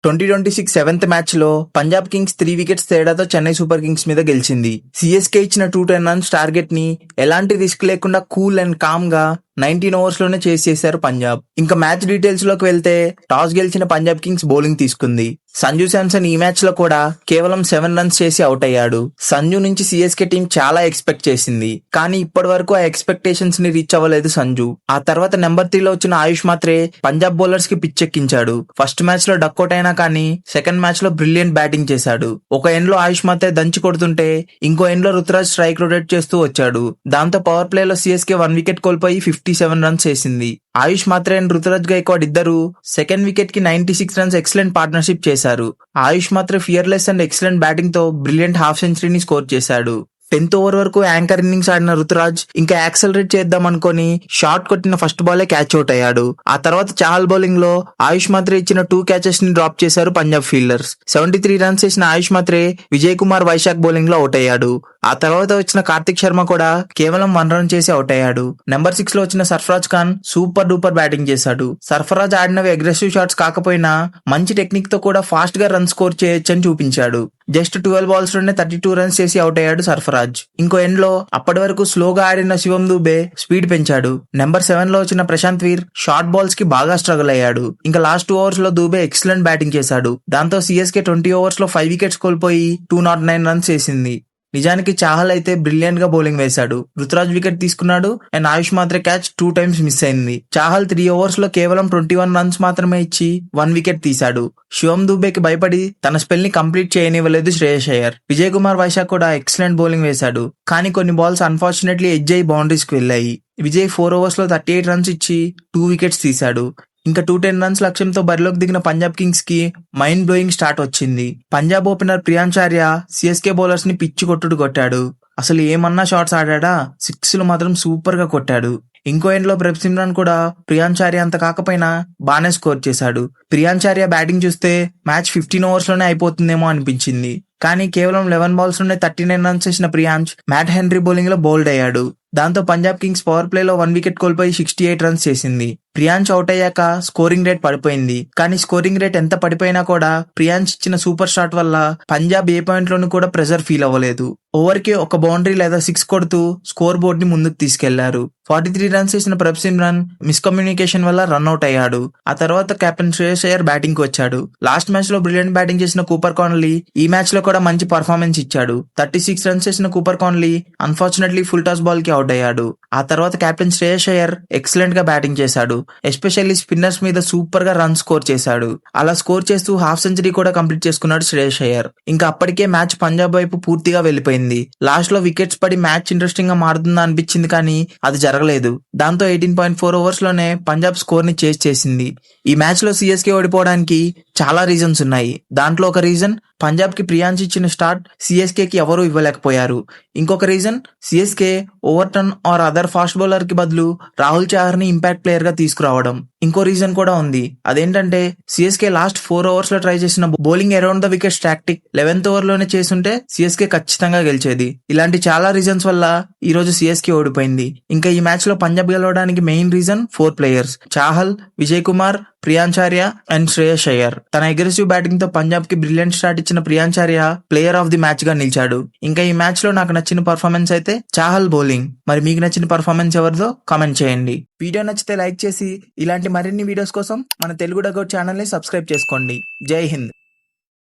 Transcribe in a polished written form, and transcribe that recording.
2026 seventh match లో Punjab Kings 3 wickets తేడాతో Chennai super Kings మీద గెలిచింది. సిఎస్కే ఇచ్చిన 210 రన్స్ టార్గెట్ ని ఎలాంటి రిస్క్ లేకుండా కూల్ అండ్ కామ్ గా 19 ఓవర్స్ లోనే చేసేశారు పంజాబ్. ఇంకా మ్యాచ్ డీటెయిల్స్ లోకి వెళ్తే టాస్ గెలిచిన పంజాబ్ కింగ్స్ బౌలింగ్ తీసుకుంది. సంజు శాంసన్ ఈ మ్యాచ్ లో కూడా కేవలం 7 రన్స్ చేసి అవుట్ అయ్యాడు. సంజు నుంచి సిఎస్కే టీం చాలా ఎక్స్పెక్ట్ చేసింది, కానీ ఇప్పటి వరకు ఆ ఎక్స్పెక్టేషన్స్ ని రీచ్ అవ్వలేదు సంజు. ఆ తర్వాత నెంబర్ 3 లో వచ్చిన ఆయుష్ మాత్రే పంజాబ్ బౌలర్స్ కి పిచ్చెక్కించాడు. ఫస్ట్ మ్యాచ్ లో డక్అవుట్ అయినా కానీ సెకండ్ మ్యాచ్ లో బ్రిలియంట్ బ్యాటింగ్ చేశాడు. ఒక ఎండ్ లో ఆయుష్ మాత్రే దంచి కొడుతుంటే ఇంకో ఎండ్ లో రుతురాజ్ స్ట్రైక్ రొటేట్ చేస్తూ వచ్చాడు. దాంతో పవర్ ప్లే లో సిఎస్కే 1 వికెట్ కోల్పోయి 57 రన్స్ చేసింది. ఆయుష్ మాత్రే అండ్ రుతురాజ్ గైక్వాడ్ ఇద్దరు సెకండ్ వికెట్ కి 96 రన్స్ ఎక్సలెంట్ పార్ట్నర్షిప్ చేశారు. ఆయుష్ మాత్రే ఫియర్లెస్ అండ్ ఎక్సలెంట్ బ్యాటింగ్ తో బ్రిలియంట్ హాఫ్ సెంచరీని స్కోర్ చేశాడు. 10th ఓవర్ వరకు యాంకర్ ఇన్నింగ్స్ ఆడిన రుతురాజ్ ఇంకా యాక్సలరేట్ చేద్దాం అనుకుని షాట్ కొట్టిన ఫస్ట్ బాలే క్యాచ్ అవుట్ అయ్యాడు. ఆ తర్వాత చాహల్ బౌలింగ్ లో ఆయుష్ మాత్రే ఇచ్చిన 2 క్యాచెస్ ని డ్రాప్ చేశారు పంజాబ్ ఫీల్డర్స్. 73 రన్స్ చేసిన ఆయుష్ మాత్రే విజయ్ కుమార్ వైశాఖ్ బౌలింగ్ లో అవుట్ అయ్యాడు. ఆ తర్వాత వచ్చిన కార్తిక్ శర్మ కూడా కేవలం 1 రన్ చేసి అవుట్ అయ్యాడు. నెంబర్ 6 లో వచ్చిన Sarfaraz Khan super duper batting చేశాడు. సర్ఫరాజ్ ఆడినవి అగ్రెసివ్ షాట్స్ కాకపోయినా మంచి టెక్నిక్ తో కూడా ఫాస్ట్ గా రన్ స్కోర్ చేయొచ్చని చూపించాడు. జస్ట్ 12 బాల్స్ లోనే 32 రన్స్ చేసి అవుట్ అయ్యాడు సర్ఫరాజ్. ఇంకో ఎండ్ లో అప్పటి వరకు స్లోగా ఆడిన శివం దూబే స్పీడ్ పెంచాడు. నెంబర్ 7 లో వచ్చిన ప్రశాంత్ వీర్ షార్ట్ బాల్స్ కి బాగా స్ట్రగుల్ అయ్యాడు. ఇంకా లాస్ట్ 2 ఓవర్స్ లో దూబే ఎక్సలెంట్ బ్యాటింగ్ చేశాడు. దాంతో సిఎస్కే 20 ఓవర్స్ లో 5 వికెట్స్ కోల్పోయి 209 రన్స్ చేసింది. నిజానికి చాహల్ అయితే బ్రిలియంట్ గా బౌలింగ్ వేశాడు. రుతురాజ్ వికెట్ తీసుకున్నాడు and Ayush Mhatre catch 2 times miss అయింది. చాహల్ 3 ఓవర్స్ లో కేవలం 21 రన్స్ మాత్రమే ఇచ్చి 1 వికెట్ తీశాడు. శివం దూబేకి భయపడి తన స్పెల్ ని కంప్లీట్ చేయనివ్వలేదు శ్రేయస్ అయ్యర్. విజయ్ కుమార్ వైశాఖ్ కూడా ఎక్సలెంట్ బౌలింగ్ వేశాడు, కానీ కొన్ని బాల్స్ అన్ఫార్చునేట్లీ ఎడ్జ్ అయి బౌండరీస్ కి వెళ్లాయి. విజయ్ 4 ఓవర్స్ లో 38 రన్స్ ఇచ్చి 2 వికెట్స్ తీశాడు. ఇంకా 210 రన్స్ లక్ష్యంతో బరిలోకి దిగిన పంజాబ్ కింగ్స్ కి మైండ్ బ్లోయింగ్ స్టార్ట్ వచ్చింది. పంజాబ్ ఓపెనర్ ప్రియాంచార్య సిఎస్కే బౌలర్స్ ని పిచ్చి కొట్టుడు కొట్టాడు. అసలు ఏమన్నా షాట్స్ ఆడా, 6లు మాత్రం సూపర్ గా కొట్టాడు. ఇంకో ఎండ్ లో బ్రెబ్ సిమ్రాన్ కూడా ప్రియాంచార్య అంత కాకపోయినా బానే స్కోర్ చేశాడు. ప్రియాంచార్య బ్యాటింగ్ చూస్తే మ్యాచ్ 15 ఓవర్స్ లోనే అయిపోతుందేమో అనిపించింది, కానీ కేవలం 11 బాల్స్ లోనే 39 రన్స్ చేసిన ప్రియాంచ్ మ్యాట్ హెన్రీ బౌలింగ్ లో బౌల్డ్ అయ్యాడు. దాంతో పంజాబ్ కింగ్స్ పవర్ ప్లే లో 1 వికెట్ కోల్పోయి 68 రన్స్ చేసింది. ప్రియాంచ్ అవుట్ అయ్యాక స్కోరింగ్ రేట్ పడిపోయింది, కానీ స్కోరింగ్ రేట్ ఎంత పడిపోయినా కూడా ప్రియాంచ్ ఇచ్చిన సూపర్ షాట్ వల్ల పంజాబ్ ఏ పాయింట్ లోనూ కూడా ప్రెజర్ ఫీల్ అవ్వలేదు. ఓవర్ కి ఒక బౌండరీ లేదా 6 కొడుతూ స్కోర్ బోర్డ్ ని ముందుకు తీసుకెళ్లారు. 43 రన్స్ చేసిన ప్రభ్ సిమ్రాన్ మిస్కమ్యూనికేషన్ వల్ల రన్అట్ అయ్యాడు. ఆ తర్వాత కెప్టెన్ శ్రేయస్ అయ్యర్ బ్యాటింగ్ కి వచ్చాడు. లాస్ట్ మ్యాచ్ లో బ్రిలియంట్ బ్యాటింగ్ చేసిన కూపర్ కాన్లీ ఈ మ్యాచ్ లో కూడా మంచి పర్ఫార్మెన్స్ ఇచ్చాడు. 36 రన్స్ చేసిన Cooper Connolly unfortunately full toss ball కి అవుట్ అయ్యాడు. ఆ తర్వాత కెప్టెన్ శ్రేయస్ అయ్యర్ ఎక్సలెంట్ గా బ్యాటింగ్ చేశాడు. ఎస్పెషల్లీ స్పిన్నర్స్ మీద సూపర్ గా రన్ స్కోర్ చేశాడు. అలా స్కోర్ చేస్తూ హాఫ్ సెంచరీ కూడా కంప్లీట్ చేసుకున్నాడు శ్రేయస్ అయ్యర్. ఇంకా అప్పటికే మ్యాచ్ పంజాబ్ వైపు పూర్తిగా వెళ్లిపోయింది. లాస్ట్ లో వికెట్స్ పడి మ్యాచ్ ఇంట్రెస్టింగ్ గా మారుతుందా అనిపించింది, కానీ అది జరగలేదు. దాంతో 18.4 ఓవర్స్ లోనే పంజాబ్ స్కోర్ ని చేజ్ చేసింది. ఈ మ్యాచ్ లో సిఎస్కే ఓడిపోవడానికి చాలా రీజన్స్ ఉన్నాయి. దాంట్లో ఒక రీజన్ పంజాబ్ కి ప్రియాంచ్ ఇచ్చిన స్టార్ట్ సిఎస్కే కి ఎవరూ ఇవ్వలేకపోయారు. ఇంకొక reason CSK Overton or other fast bowler కి బదులు రాహుల్ చాహర్ ని ఇంపాక్ట్ ప్లేయర్ గా తీసుకురావడం. ఇంకో రీజన్ కూడా ఉంది, అదేంటంటే సిఎస్కే లాస్ట్ 4 ఓవర్స్ లో ట్రై చేసిన bowling around the wickets tactic 11th over లోనే చేసుంటే సిఎస్కే ఖచ్చితంగా గెలిచేది. ఇలాంటి చాలా రీజన్స్ వల్ల ఈ రోజు సిఎస్కే ఓడిపోయింది. ఇంకా ఈ మ్యాచ్ లో పంజాబ్ గెలవడానికి main reason 4 players: Chahal, Vijay Kumar, ప్రియాంచార్య and Shreyas Iyer. తన అగ్రెసివ్ బ్యాటింగ్ తో పంజాబ్ కి బ్రిలియంట్ స్టార్ట్ ఇచ్చిన ప్రియాంచార్య ప్లేయర్ ఆఫ్ ది మ్యాచ్ గా నిలిచాడు. ఇంకా ఈ మ్యాచ్ లో నాకు నచ్చిన పర్ఫార్మెన్స్ అయితే చాహల్ బౌలింగ్. మరి మీకు నచ్చిన పర్ఫార్మెన్స్ ఎవరిదో కామెంట్ చేయండి. వీడియో నచ్చితే లైక్ చేసి ఇలాంటి మరిన్ని వీడియోస్ కోసం మన తెలుగు డగౌట్ ఛానల్ ని సబ్స్క్రైబ్ చేసుకోండి. జై హింద్.